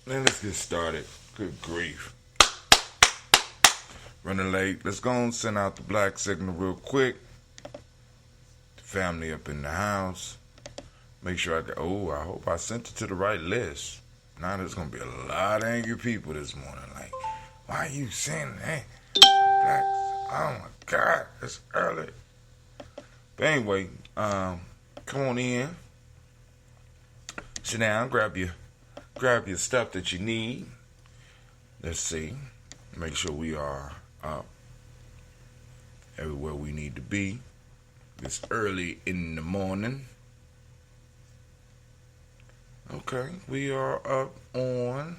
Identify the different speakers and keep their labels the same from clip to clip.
Speaker 1: Man, let's get started. Good grief. Running late. Let's go and send out the black signal real quick. The family up in the house. Make sure I hope I sent it to the right list. Now there's going to be a lot of angry people this morning. Like, why are you sending that? Black? Oh my God, it's early. But anyway, come on in. Sit down, grab your stuff that you need. Let's see. Make sure we are up everywhere we need to be. It's early in the morning. Okay, we are up on.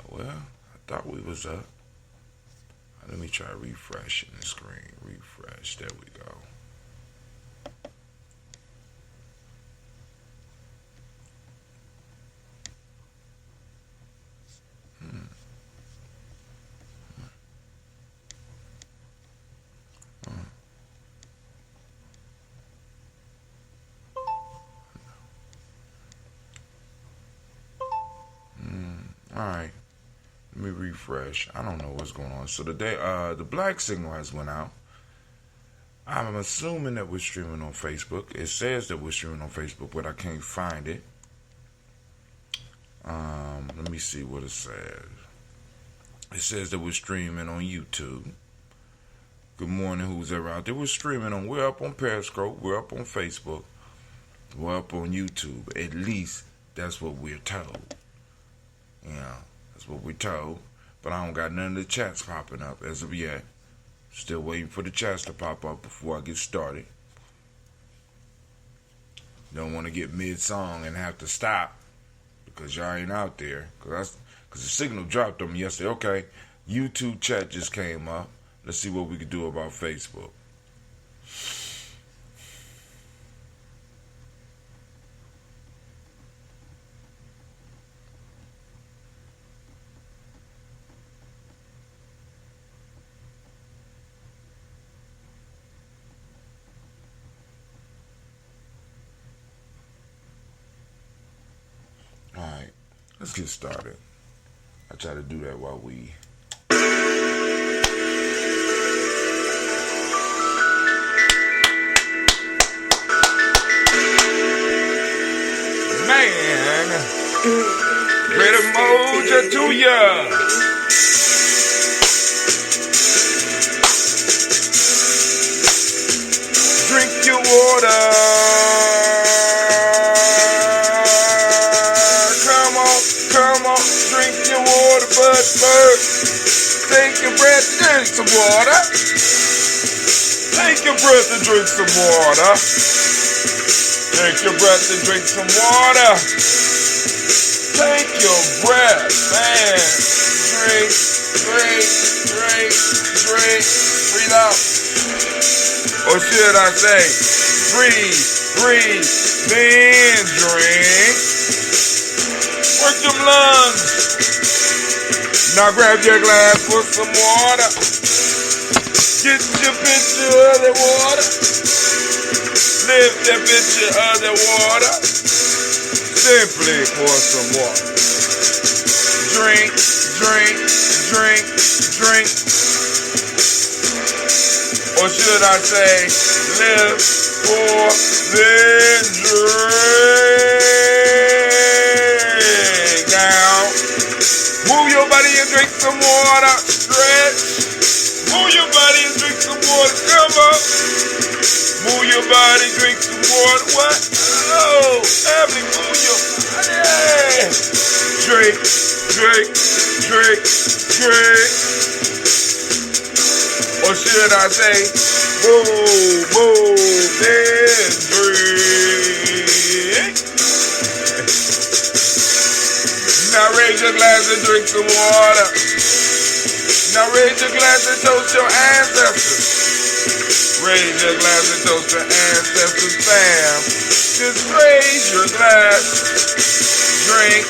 Speaker 1: Well, I thought we was up. Let me try refreshing the screen. Refresh. There we go. All right. Let me refresh. I don't know what's going on. So today, the black signal has went out. I'm assuming that we're streaming on Facebook. It says that we're streaming on Facebook, but I can't find it. Let me see what it says. It says that we're streaming on YouTube. Good morning, who's ever out there. We're up on Periscope. We're up on Facebook. We're up on YouTube. At least that's what we're told. Yeah, that's what we're told. But I don't got none of the chats popping up as of yet. Still waiting for the chats to pop up before I get started. Don't want to get mid-song and have to stop because y'all ain't out there. Because the signal dropped on me yesterday. Okay, YouTube chat just came up. Let's see what we can do about Facebook. Alright, let's get started. I try to do that while we... Man, great Umoja to ya. Drink your water. Come on, drink your water, but first, take your breath and drink some water. Take your breath and drink some water. Take your breath and drink some water. Take your breath, man. Drink. Breathe out. Or should I say, breathe, then drink. Work them lungs. Now grab your glass, put some water. Get your picture of the water. Lift that picture of the water. Simply pour some water. Drink. Or should I say, live, pour, then drink. Now, move your body and drink some water. Stretch. Move your body and drink some water. Come on. Move your body, drink some water. What? Oh, family, move your body. Drink. Or should I say, move, then drink. Now raise your glass and drink some water. Now raise your glass and toast your ancestors. Raise your glass and toast your ancestors, fam. Just raise your glass. Drink.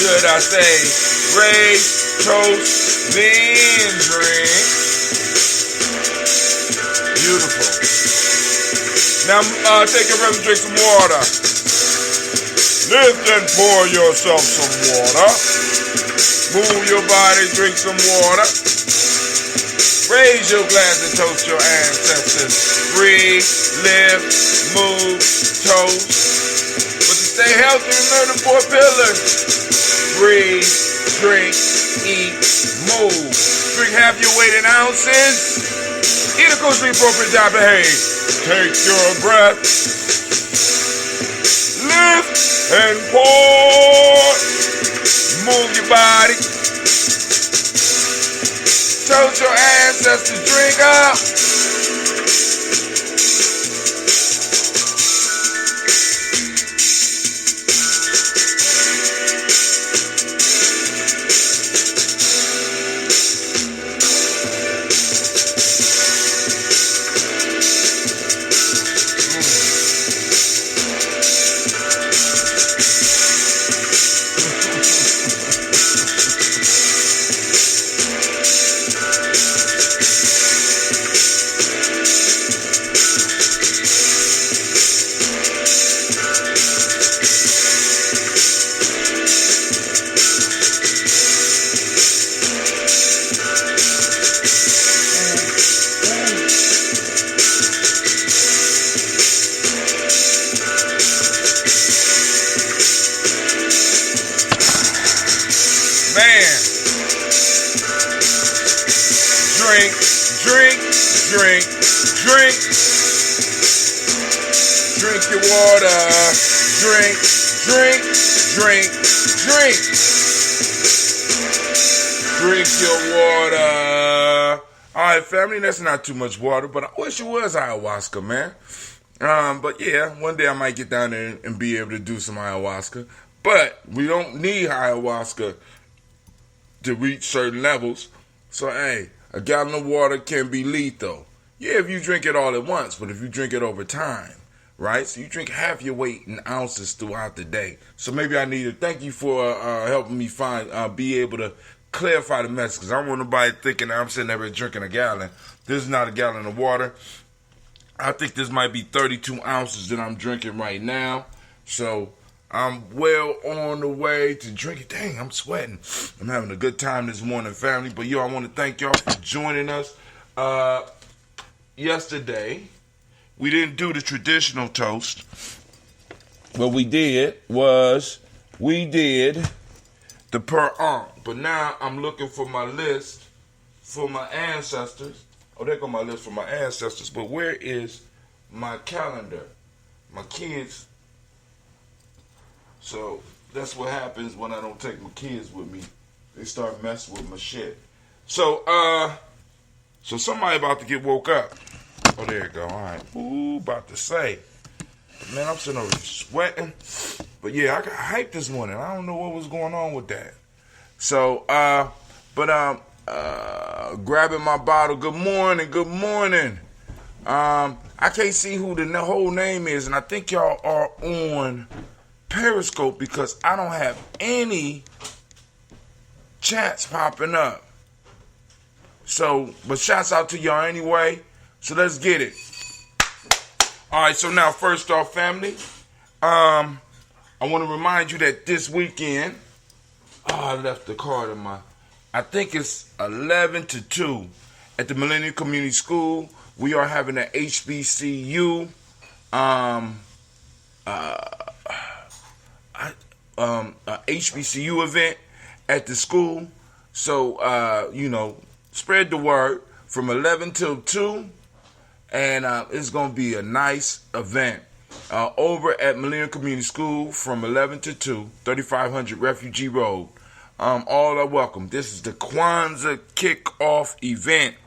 Speaker 1: Should I say, raise, toast, then drink. Beautiful. Now, take a breath and drink some water. Lift and pour yourself some water. Move your body, drink some water. Raise your glass and toast your ancestors. Breathe, lift, move, toast. But to stay healthy, remember the 4 pillars. Breathe, drink, eat, move. Drink half your weight in ounces. Eat a kosher appropriate diet, behave. Take your breath. Lift and pour. Move your body. Toast your ancestors. Drink up. Man, drink, drink, drink, drink. Drink your water. Drink, drink, drink, drink. Drink your water. All right, family, that's not too much water, but I wish it was ayahuasca, man. But yeah, one day I might get down there and be able to do some ayahuasca. But we don't need ayahuasca to reach certain levels. So, hey, a gallon of water can be lethal. Yeah, if you drink it all at once, but if you drink it over time, right? So you drink half your weight in ounces throughout the day. So maybe I need to thank you for helping me be able to clarify the message, because I don't want nobody thinking that I'm sitting there drinking a gallon. This is not a gallon of water. I think this might be 32 ounces that I'm drinking right now. So I'm well on the way to drinking. Dang, I'm sweating. I'm having a good time this morning, family. But, I want to thank y'all for joining us. Yesterday, we didn't do the traditional toast. What we did was we did the per arm. But now I'm looking for my list for my ancestors. Oh, there go my list for my ancestors. But where is my calendar? My kids. So that's what happens when I don't take my kids with me. They start messing with my shit. So somebody about to get woke up. Oh, there you go. All right. Ooh, about to say. Man, I'm sitting over here sweating. But yeah, I got hyped this morning. I don't know what was going on with that. So, grabbing my bottle. Good morning. Good morning. I can't see who the whole name is, and I think y'all are on Periscope because I don't have any chats popping up. So, but shouts out to y'all anyway. So let's get it. All right, so now first off, family, I want to remind you that this weekend, I left the card in I think it's 11 to 2 at the Millennium Community School. We are having an HBCU HBCU event at the school. So, spread the word from 11 till 2. And it's going to be a nice event over at Millennium Community School from 11 to 2, 3500 Refugee Road. All are welcome. This is the Kwanzaa kickoff event.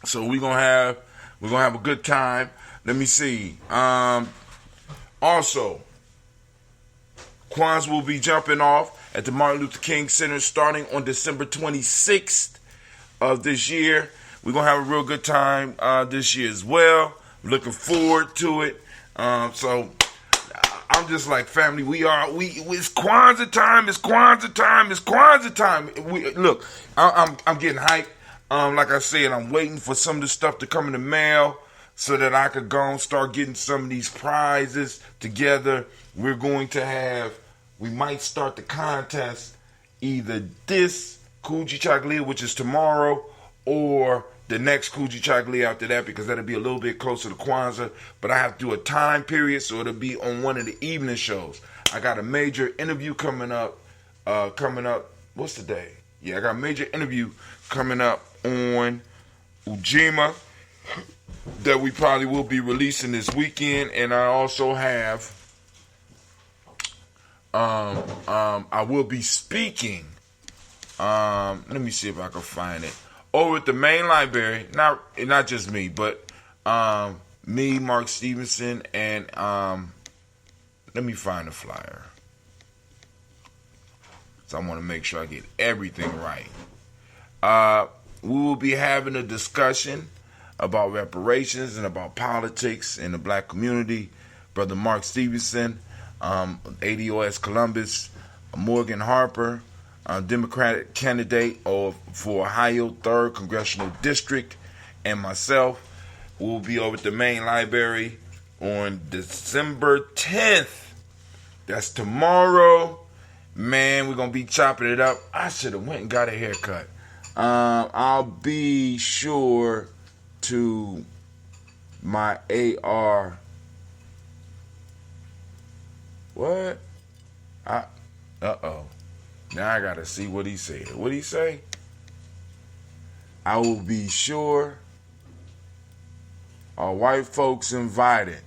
Speaker 1: So we're gonna have a good time. Let me see. Also, Kwanzaa will be jumping off at the Martin Luther King Center starting on December 26th of this year. We're going to have a real good time this year as well. Looking forward to it. So I'm just like, family, it's Kwanzaa time. It's Kwanzaa time. It's Kwanzaa time. Look, I'm getting hyped. Like I said, I'm waiting for some of the stuff to come in the mail. so that I could go and start getting some of these prizes together. We might start the contest either this Kuji Chagalia, which is tomorrow, or the next Kuji Chagalia after that, because that'll be a little bit closer to Kwanzaa. But I have to do a time period, so it'll be on one of the evening shows. I got a major interview coming up. What's the day? Yeah, I got a major interview coming up on Ujima that we probably will be releasing this weekend. And I also have I will be speaking. Let me see if I can find it. Over at the main library, not just me, but me, Mark Stevenson, and let me find the flyer. So I want to make sure I get everything right. We will be having a discussion about reparations and about politics in the black community. Brother Mark Stevenson, ADOS Columbus, Morgan Harper, Democratic candidate for Ohio 3rd Congressional District, and myself will be over at the main library on December 10th. That's tomorrow. Man, we're going to be chopping it up. I should have went and got a haircut. I'll be sure to my AR. What? Uh-oh. Now I got to see what he said. What'd he say? I will be sure. Are white folks invited?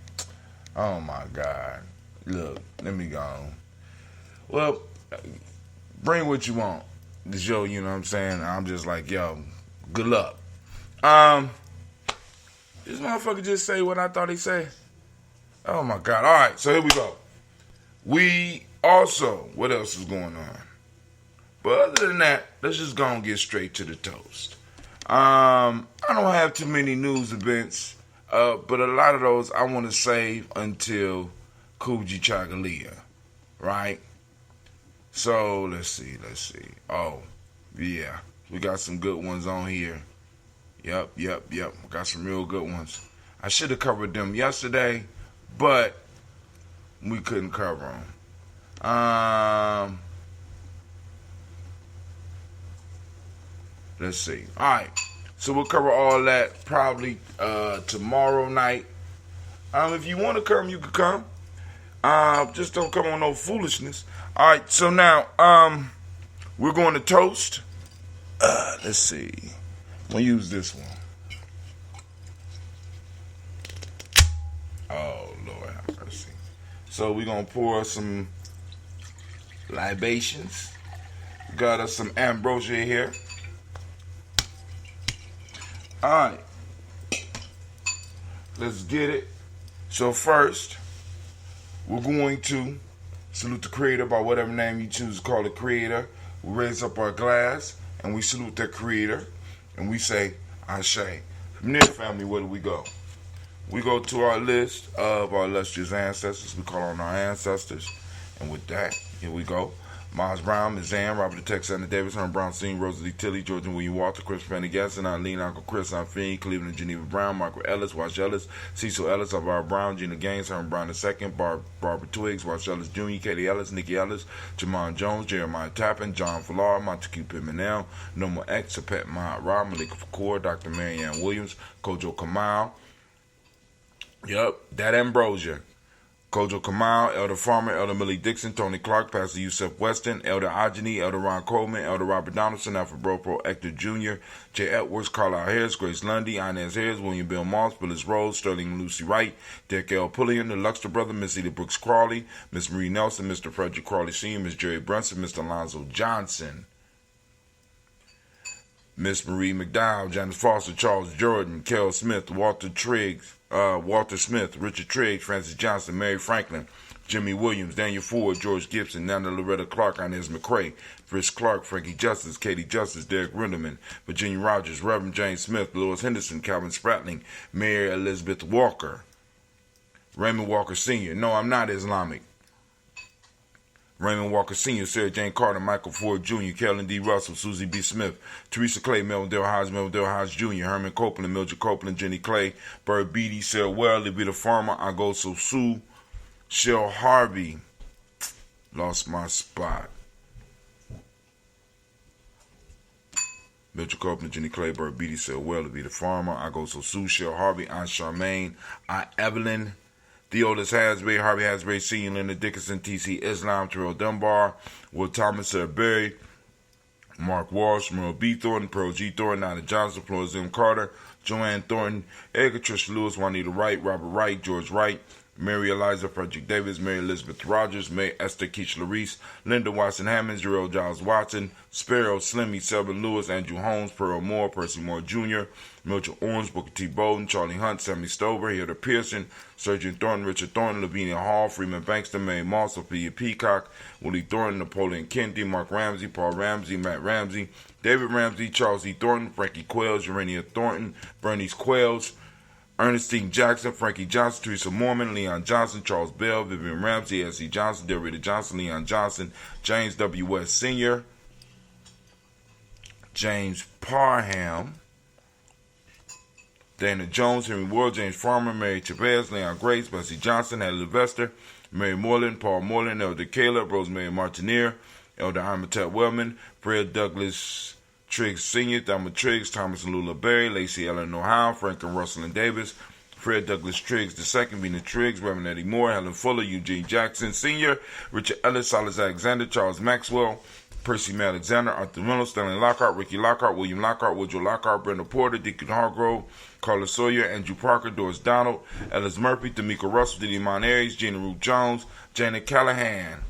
Speaker 1: Oh, my God. Look, let me go. Well, bring what you want. The show, you know what I'm saying? I'm just like, yo, good luck. This motherfucker just say what I thought he said. Oh, my God. All right, so here we go. We also, what else is going on? But other than that, let's just go and get straight to the toast. I don't have too many news events, but a lot of those I want to save until Kuji Chagalia, right? So, let's see. Oh, yeah. We got some good ones on here. Yep. Got some real good ones. I should have covered them yesterday, but we couldn't cover them. Let's see. All right. So we'll cover all that probably tomorrow night. If you want to come, you can come. Just don't come on no foolishness. All right, so now we're going to toast. Let's see. I'm going to use this one. Oh, Lord have mercy. So we're going to pour some libations. We got us some ambrosia here. All right. Let's get it. So first, we're going to salute the Creator by whatever name you choose to call the Creator. We raise up our glass and we salute the Creator and we say, Ashe. From there, family, where do we go? We go to our list of our illustrious ancestors. We call on our ancestors. And with that, here we go. Miles Brown, Ms. Ann, Robert the Tex, Anna Davis, Herman Brown, Senior, Rosalie Tilly, George and William Walter, Chris Pendergaston, Eileen, Uncle Chris, Aunt Fiend, Cleveland and Geneva Brown, Michael Ellis, Wash Ellis, Cecil Ellis, Alvaro Brown, Gina Gaines, Herman Brown II, Barbara Twiggs, Wash Ellis Jr., Katie Ellis, Nikki Ellis, Jamon Jones, Jeremiah Tappan, John Fallar, Montague Pimenel, Noma X, Sapet Mahat Ra, Malika Fakour, Dr. Marianne Williams, Kojo Kamal. Yep, that ambrosia. Kojo Kamal, Elder Farmer, Elder Millie Dixon, Tony Clark, Pastor Yusef Weston, Elder Ajani, Elder Ron Coleman, Elder Robert Donaldson, Alfred Bropro, Hector Jr., Jay Edwards, Carlisle Harris, Grace Lundy, Inez Harris, William Bill Moss, Phyllis Rose, Sterling Lucy Wright, Derek L. Pulliam, the Luxter Brother, Miss Edith Brooks Crawley, Miss Marie Nelson, Mr. Frederick Crawley Sr., Miss Jerry Brunson, Mr. Alonzo Johnson, Miss Marie McDowell, Janice Foster, Charles Jordan, Kel Smith, Walter Smith, Richard Triggs, Francis Johnson, Mary Franklin, Jimmy Williams, Daniel Ford, George Gibson, Nana Loretta Clark, Inez McCrae, Chris Clark, Frankie Justice, Katie Justice, Derek Rinderman, Virginia Rogers, Reverend James Smith, Lewis Henderson, Calvin Spratling, Mary Elizabeth Walker, Raymond Walker Sr. No, I'm not Islamic. Raymond Walker Sr., Sarah Jane Carter, Michael Ford Jr., Kellen D. Russell, Susie B. Smith, Teresa Clay, Melvin Dale Hodge Jr., Herman Copeland, Mildred Copeland, Jenny Clay, Bird Beatty, Sarah Well, Levita Farmer, Agoso Sue, Shell Harvey. Lost my spot. Mildred Copeland, Jenny Clay, Bird Beatty, Sarah Well, Levita Farmer, Agoso Sue, Shell Harvey, Aunt Charmaine, Aunt Evelyn, Theodis Hasbury, Harvey Hasbury Sr., Leonard Dickinson, T.C. Islam, Terrell Dunbar, Will Thomas, Sarah Berry, Mark Walsh, Merle B. Thornton, Pearl G. Thornton, Nina Johnson, Florence M. Carter, Joanne Thornton, Edgar Trish Lewis, Juanita Wright, Robert Wright, George Wright, Mary Eliza, Frederick Davis, Mary Elizabeth Rogers, May Esther Keisha Reese, Linda Watson Hammond, Jarrell Giles Watson, Sparrow, Slimmy, Selvin Lewis, Andrew Holmes, Pearl Moore, Percy Moore Jr., Mildred Orange, Booker T. Bowden, Charlie Hunt, Sammy Stover, Hilda Pearson, Surgeon Thornton, Richard Thornton, Lavinia Hall, Freeman Bankston, Mary Moss, Sophia Peacock, Willie Thornton, Napoleon Kennedy, Mark Ramsey, Paul Ramsey, Matt Ramsey, David Ramsey, Charles E. Thornton, Frankie Quells, Urania Thornton, Bernice Quells, Ernestine Jackson, Frankie Johnson, Teresa Mormon, Leon Johnson, Charles Bell, Vivian Ramsey, S.C. Johnson, Delrita Johnson, Leon Johnson, James W. West Sr., James Parham, Dana Jones, Henry Ward, James Farmer, Mary Chavez, Leon Grace, Bessie Johnson, Hadley Levester, Mary Moreland, Paul Moreland, Elder Caleb, Rosemary Martineer, Elder Amatet Wellman, Fred Douglas Triggs Sr., Thelma Triggs, Thomas and Lula Berry, Lacey Ellen O'Howe, Frank and Russell and Davis, Fred Douglas Triggs II, Vina Triggs, Reverend Eddie Moore, Helen Fuller, Eugene Jackson Sr., Richard Ellis, Silas Alexander, Charles Maxwell, Percy May Alexander, Arthur Reynolds, Stanley Lockhart, Ricky Lockhart, William Lockhart, Woodrow Lockhart, Brenda Porter, Deacon Hargrove, Carla Sawyer, Andrew Parker, Doris Donald, Ellis Murphy, D'Amico Russell, Diddy Monares, Gina Ruth Jones, Janet Callahan,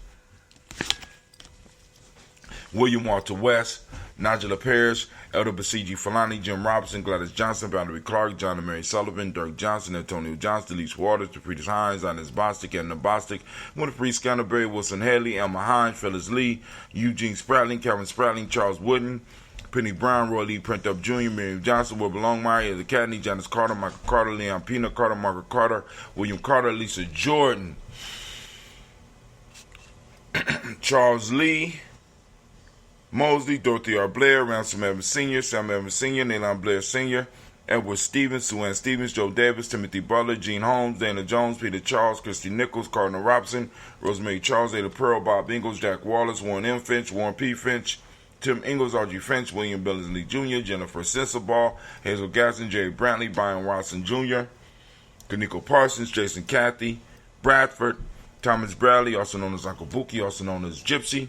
Speaker 1: William Walter West, Nigella Parrish, Elder Basiji Falani, Jim Robinson, Gladys Johnson, Boundary Clark, John and Mary Sullivan, Dirk Johnson, Antonio Johnson, Delise Waters, Depretis Hines, Ines Bostic, Edna Bostic, Winifred Scanterbury, Wilson Haley, Elma Hines, Phyllis Lee, Eugene Spratling, Calvin Spratling, Charles Wooden, Penny Brown, Roy Lee Print Up Jr., Miriam Johnson, Wilbur Longmire, Ed Cadney, Janice Carter, Michael Carter, Leon Pina Carter, Margaret Carter, William Carter, Lisa Jordan, Charles Lee, Mosley, Dorothy R. Blair, Ransom Evans Sr., Sam Evans Sr., Nayland Blair Sr., Edward Stevens, Sue Ann Stevens, Joe Davis, Timothy Butler, Gene Holmes, Dana Jones, Peter Charles, Christy Nichols, Cardinal Robson, Rosemary Charles, Ada Pearl, Bob Ingalls, Jack Wallace, Warren M. Finch, Warren P. Finch, Tim Ingalls, Archie Finch, William Billingsley Jr., Jennifer Sensabaugh, Hazel Gasson, Jerry Brantley, Brian Watson Jr., Kaniko Parsons, Jason Cathy, Bradford, Thomas Bradley, also known as Uncle Buki, also known as Gypsy,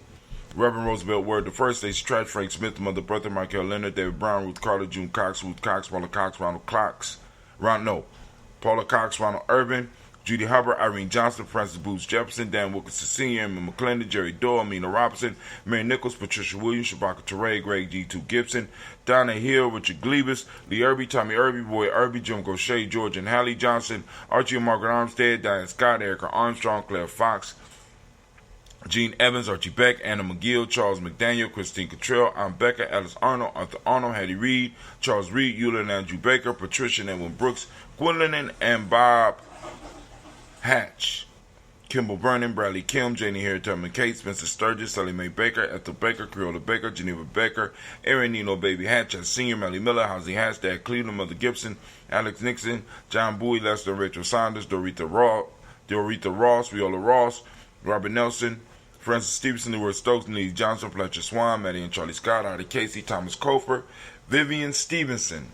Speaker 1: Reverend Roosevelt Word I, Stacey Trash, Frank Smith, Mother Bertha, Michael Leonard, David Brown, Ruth Carter, June Cox, Ruth Cox, Paula Cox, Ronald Cox, Paula Cox, Ronald Urban, Judy Hubbard, Irene Johnson, Francis Booth Jefferson, Dan Wilkinson Sr., Emma McClendon, Jerry Doyle, Amina Robinson, Mary Nichols, Patricia Williams, Shabaka Teray, Greg G2 Gibson, Donna Hill, Richard Glebus, Lee Irby, Tommy Irby, Roy Irby, Jim Gaucher, George and Hallie Johnson, Archie and Margaret Armstead, Diane Scott, Erica Armstrong, Claire Fox, Gene Evans, Archie Beck, Anna McGill, Charles McDaniel, Christine Cottrell, Ann Becker, Alice Arnold, Arthur Arnold, Hattie Reed, Charles Reed, Eula and Andrew Baker, Patricia and Edwin Brooks, Gwendolyn and Bob Hatch, Kimball Vernon, Bradley Kim, Janie Harriet Tubman Kate, Spencer Sturgis, Sally Mae Baker, Ethel Baker, Creola Baker, Geneva Baker, Aaron Nino Baby Hatch, Senior, Melly Miller, Hosey Hatch, Dad Cleveland, Mother Gibson, Alex Nixon, John Bowie, Lester Rachel Saunders, Dorita Ross, Viola Ross, Robert Nelson, Francis Stevenson, Leroy Stokes, Lee Johnson, Fletcher Swan, Maddie and Charlie Scott, Artie Casey, Thomas Cofer, Vivian Stevenson,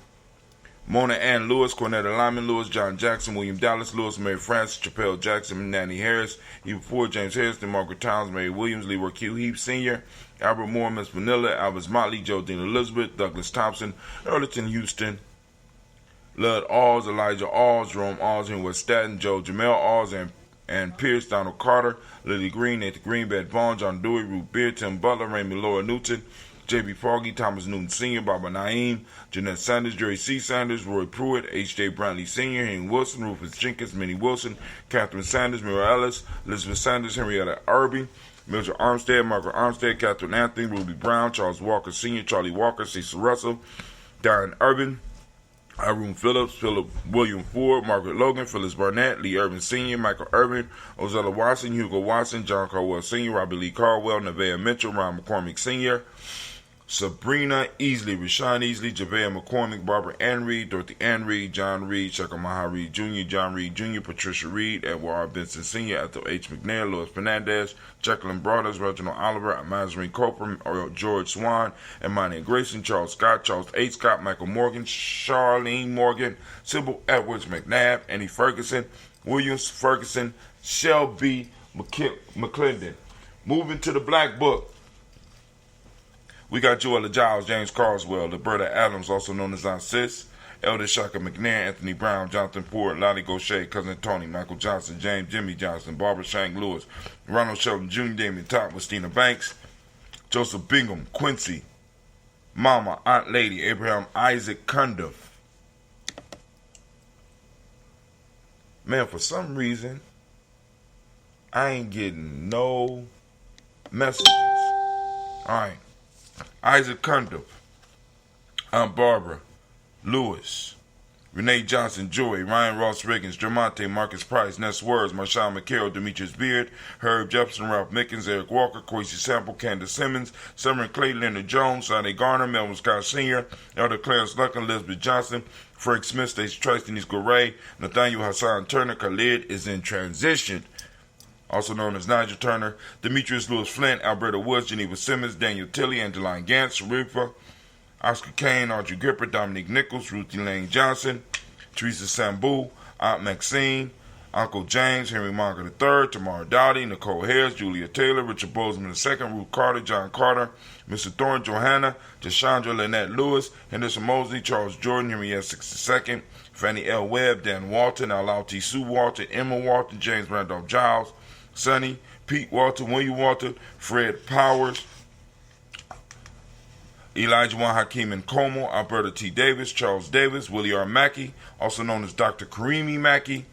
Speaker 1: Mona Ann Lewis, Cornetta Lyman Lewis, John Jackson, William Dallas Lewis, Mary Frances, Chappelle Jackson, Nanny Harris, Eva Ford, James Harrison, Margaret Towns, Mary Williams, Leroy Q. Heap Sr., Albert Moore, Miss Vanilla, Albert Motley, Jodine Elizabeth, Douglas Thompson, Earleton Houston, Lud Alls, Elijah Alls, Jerome Alls, Henry West Staten, Joe Jamel Alls, and Pierce, Donald Carter, Lily Green, Nathan Green, Bed Vaughn, John Dewey, Ruth Beard, Tim Butler, Raymond Laura Newton, J.B. Foggy, Thomas Newton Sr., Baba Naeem, Jeanette Sanders, Jerry C. Sanders, Roy Pruitt, H.J. Brantley Sr., Henry Wilson, Rufus Jenkins, Minnie Wilson, Catherine Sanders, Mira Ellis, Elizabeth Sanders, Henrietta Irby, Mildred Armstead, Margaret Armstead, Catherine Anthony, Ruby Brown, Charles Walker Sr., Charlie Walker, Cecil Russell, Darren Urban, Irene Phillips, Philip William Ford, Margaret Logan, Phyllis Barnett, Lee Irvin Sr., Michael Irvin, Ozella Watson, Hugo Watson, John Caldwell Sr., Robbie Lee Caldwell, Nevaeh Mitchell, Ron McCormick Sr., Sabrina Easley, Rashawn Easley, Javea McCormick, Barbara Ann Reed, Dorothy Ann Reed, John Reed, Shekhar Maha Reed Jr., John Reed Jr., Patricia Reed, Edward R. Benson Sr., Ethel H. McNair, Louis Fernandez, Jacqueline Broaders, Reginald Oliver, Mazarine Copeland, George Swan, Imani Grayson, Charles Scott, Charles H. Scott, Michael Morgan, Charlene Morgan, Sybil Edwards McNabb, Annie Ferguson, Williams Ferguson, Shelby McClendon. Moving to the Black Book. We got Joella Giles, James Carswell, Liberta Adams, also known as Aunt Sis, Elder Shaka McNair, Anthony Brown, Jonathan Ford, Lolly Gaucher, Cousin Tony, Michael Johnson, James Jimmy Johnson, Barbara Shank Lewis, Ronald Shelton Jr., Damien Top, Christina Banks, Joseph Bingham, Quincy, Mama, Aunt Lady, Abraham Isaac Cundiff. Man, for some reason, I ain't getting no messages. Alright. Isaac Cundiff, Aunt Barbara, Lewis, Renee Johnson, Joy, Ryan Ross Riggins, Jermonte, Marcus Price, Ness Words, Marshawn McCarroll, Demetrius Beard, Herb Jefferson, Ralph Mickens, Eric Walker, Quincy Sample, Candace Simmons, Summer Clay, Leonard Jones, Sonny Garner, Melvin Scott Sr., Elder Clarence Luckin, Elizabeth Johnson, Frank Smith, Stacey Trice, Denise Goray, Nathaniel Hassan Turner. Khalid is in transition, also known as Nigel Turner, Demetrius Lewis Flint, Alberta Woods, Geneva Simmons, Daniel Tilley, Angeline Gantz, Sharifa, Oscar Kane, Audrey Gripper, Dominique Nichols, Ruthie Lane Johnson, Teresa Sambu, Aunt Maxine, Uncle James, Henry Monger III, Tamara Dowdy, Nicole Harris, Julia Taylor, Richard Bozeman II, Ruth Carter, John Carter, Mr. Thorne, Johanna, Deshandra Lynette Lewis, Henderson Mosley, Charles Jordan, Henry S. 62nd, Fannie L. Webb, Dan Walton, Alauti Sue Walton, Emma Walton, James Randolph Giles, Sonny, Pete Walter, William Walter, Fred Powers, Elijah Juan Hakeem Nkomo, Alberta T. Davis, Charles Davis, Willie R. Mackey, also known as Dr. Karimi Mackey,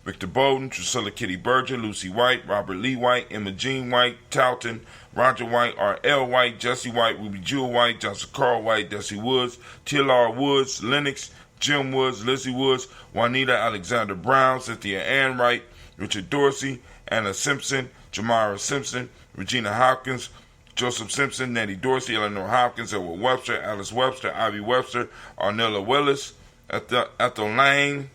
Speaker 1: Victor Bowden, Drusilla Kitty Berger, Lucy White, Robert Lee White, Emma Jean White, Talton, Roger White, R.L. White, Jesse White, Ruby Jewel White, Johnson Carl White, Desi Woods, T.L.R. Woods, Lennox, Jim Woods, Lizzie Woods, Juanita Alexander Brown, Cynthia Ann Wright, Richard Dorsey, Anna Simpson, Jamara Simpson, Regina Hopkins, Joseph Simpson, Nettie Dorsey, Eleanor Hopkins, Edward Webster, Alice Webster, Ivy Webster, Arnella Willis, Ethel Lane,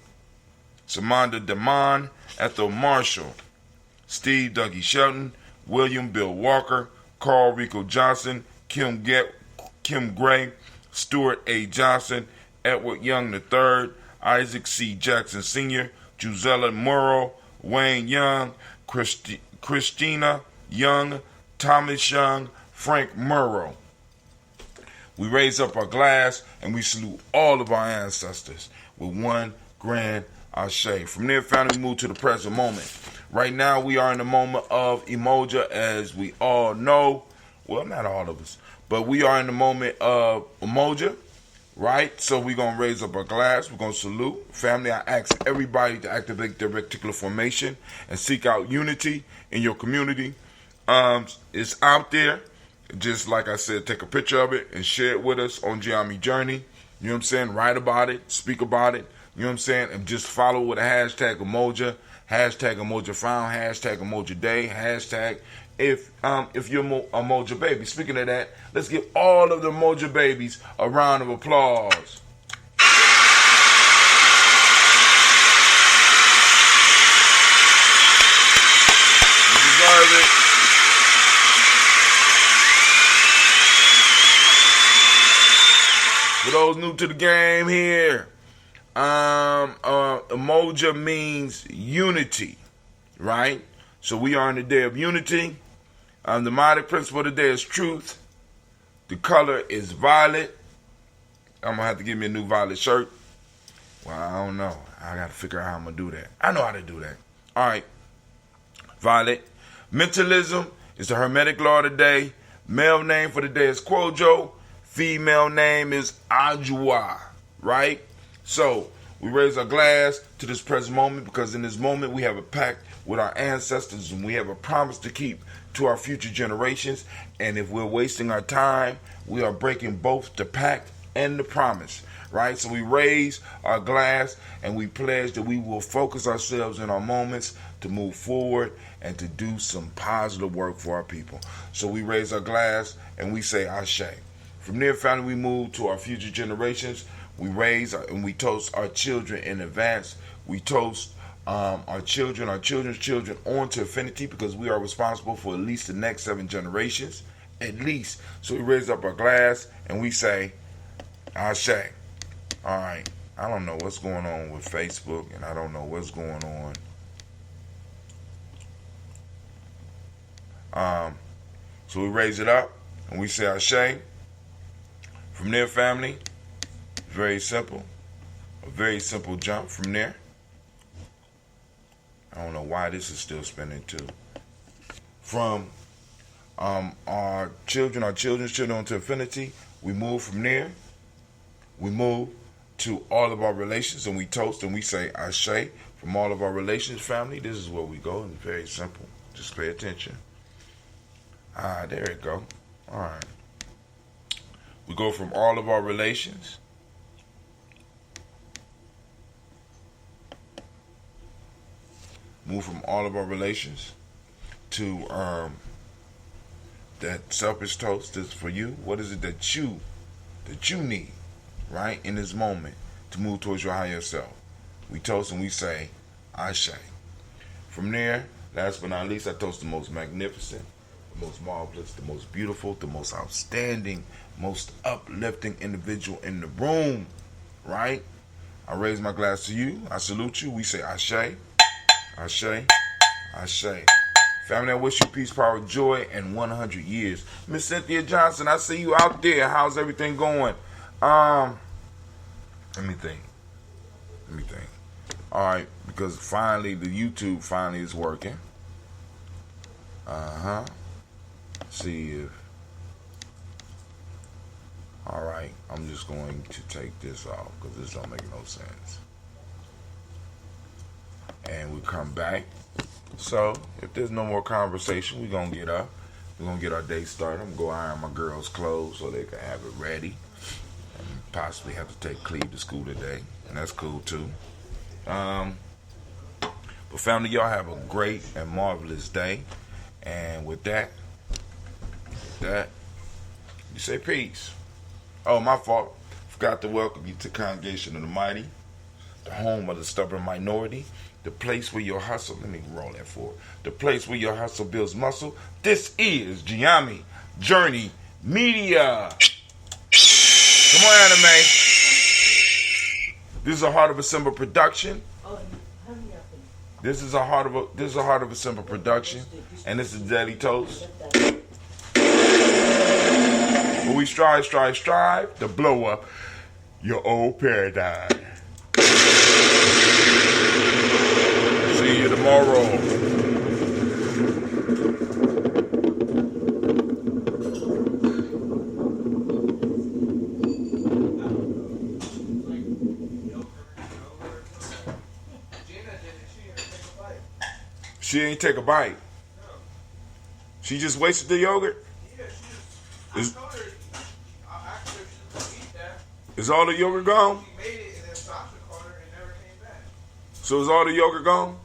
Speaker 1: Samanda Damon, Ethel Marshall, Steve Dougie Shelton, William Bill Walker, Carl Rico Johnson, Kim Gray, Stuart A. Johnson, Edward Young III, Isaac C. Jackson Sr., Gisella Morrow, Wayne Young, Christina Young, Thomas Young, Frank Murrow. We raise up our glass and we salute all of our ancestors with one grand ashe. From there, family, we move to the present moment. Right now, we are in the moment of Umoja, as we all know. Well, not all of us, but we are in the moment of Umoja, right? So we're going to raise up our glass. We're going to salute. Family, I ask everybody to activate their reticular formation and seek out unity in your community. It's out there. Just like I said, take a picture of it and share it with us on Gye-Nyame Journey. You know what I'm saying? Write about it. Speak about it. You know what I'm saying? And just follow with a hashtag Umoja. Hashtag Umoja Found. Hashtag Umoja Day. Hashtag if you're a Umoja baby. Speaking of that, let's give all of the Umoja babies a round of applause. You deserve it. For those new to the game here, Umoja means unity, right? So we are in the day of unity. The motto principle of the day is truth. The color is violet. I'm going to have to give me a new violet shirt. Well, I don't know. I got to figure out how I'm going to do that. I know how to do that. All right. Violet. Mentalism is the hermetic law of the day. Male name for the day is Kwojo. Female name is Ajua, right? So we raise our glass to this present moment because in this moment we have a pact with our ancestors and we have a promise to keep to our future generations. And if we're wasting our time, we are breaking both the pact and the promise. right? So we raise our glass and we pledge that we will focus ourselves in our moments to move forward and to do some positive work for our people. So we raise our glass and we say Ashe. From there, family, we move to our future generations. We raise and we toast our children in advance. We toast our children, our children's children on to infinity, because we are responsible for at least the next 7 generations, at least. So we raise up our glass and we say Ashe. All right. I don't know what's going on with Facebook, and I don't know what's going on. So we raise it up and we say Ashe. From there, family, very simple. A very simple jump from there. I don't know why this is still spinning too. From our children's children to infinity, we move from there. We move to all of our relations and we toast and we say Ashe. From all of our relations, family, this is where we go, and it's very simple. Just pay attention. There it go. All right. We go from all of our relations move from all of our relations to that selfish toast is for you. What is it that you need, right, in this moment to move towards your higher self? We toast and we say Ashe. From there, last but not least, I toast the most magnificent, the most marvelous, the most beautiful, the most outstanding, most uplifting individual in the room, right? I raise my glass to you. I salute you. We say Ashe, Ashe, Ashe. Family, I wish you peace, power, joy, and 100 years. Miss Cynthia Johnson, I see you out there. How's everything going? Let me think. All right, because finally, the YouTube finally is working. See if... All right, I'm just going to take this off because this don't make no sense. And we come back. So, if there's no more conversation, we're going to get up. We're going to get our day started. I'm going to go iron my girls' clothes so they can have it ready. And possibly have to take Cleve to school today. And that's cool, too. But family, y'all have a great and marvelous day. And with that, you say peace. Oh, my fault. Forgot to welcome you to Congregation of the Mighty, the home of the stubborn minority, the place where your hustle, let me roll that forward, the place where your hustle builds muscle. This is Gye-Nyame Journey Media. Come on, Anime. This is a Heart of December production. This is a Heart of December production, and this is Daily Toast. But we strive to blow up your old paradigm. See you tomorrow. She ain't take a bite. She just wasted the yogurt. Is all the yogurt gone? So is all the yogurt gone?